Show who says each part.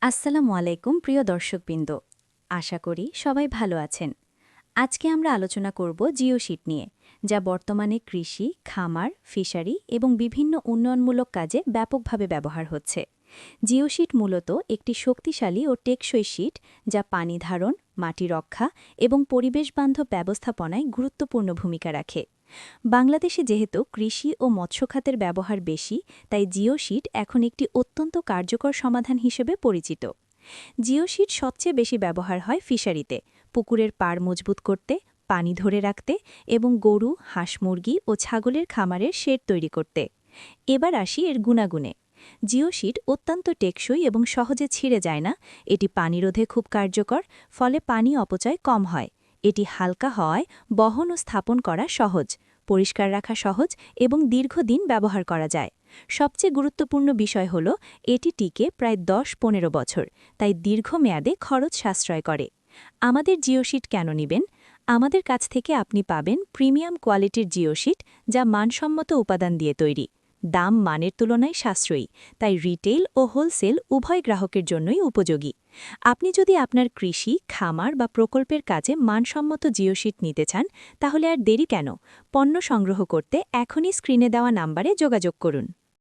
Speaker 1: আসসালামু আলাইকুম প্রিয় দর্শকবৃন্দ। আশা করি সবাই ভালো আছেন। আজকে আমরা আলোচনা করব জিওশিট নিয়ে, যা বর্তমানে কৃষি, খামার, ফিশারি এবং বিভিন্ন উন্নয়নমূলক কাজে ব্যাপকভাবে ব্যবহার হচ্ছে। জিওশিট মূলত একটি শক্তিশালী ও টেকসই শীট, যা পানি ধারণ, মাটি রক্ষা এবং পরিবেশবান্ধব ব্যবস্থাপনায় গুরুত্বপূর্ণ ভূমিকা রাখে। বাংলাদেশে যেহেতু কৃষি ও মৎস্য খাতের ব্যবহার বেশি, তাই জিওশিট এখন একটি অত্যন্ত কার্যকর সমাধান হিসেবে পরিচিত। জিওশিট সবচেয়ে বেশি ব্যবহার হয় ফিশারিতে, পুকুরের পাড় মজবুত করতে, পানি ধরে রাখতে এবং গরু, হাঁস মুরগি ও ছাগলের খামারের শেড তৈরি করতে। এবার আসি এর গুণাগুণে। জিওশিট অত্যন্ত টেকসই এবং সহজে ছিঁড়ে যায় না। এটি পানিরোধে খুব কার্যকর, ফলে পানি অপচয় কম হয়। এটি হালকা হওয়ায় বহন ও স্থাপন করা সহজ, পরিষ্কার রাখা সহজ এবং দীর্ঘদিন ব্যবহার করা যায়। সবচেয়ে গুরুত্বপূর্ণ বিষয় হল এটি টিকে প্রায় ১০-১৫ বছর, তাই দীর্ঘমেয়াদে খরচ সাশ্রয় করে। আমাদের জিওশিট কেন নিবেন? আমাদের কাছ থেকে আপনি পাবেন প্রিমিয়াম কোয়ালিটির জিওশিট, যা মানসম্মত উপাদান দিয়ে তৈরি। দাম মানের তুলনায় সাশ্রয়ী, তাই রিটেল ও হোলসেল উভয় গ্রাহকের জন্যই উপযোগী। আপনি যদি আপনার কৃষি, খামার বা প্রকল্পের কাজে মানসম্মত জিওশিট নিতে চান, তাহলে আর দেরি কেন? পণ্য সংগ্রহ করতে এখনই স্ক্রিনে দেওয়া নাম্বারে যোগাযোগ করুন।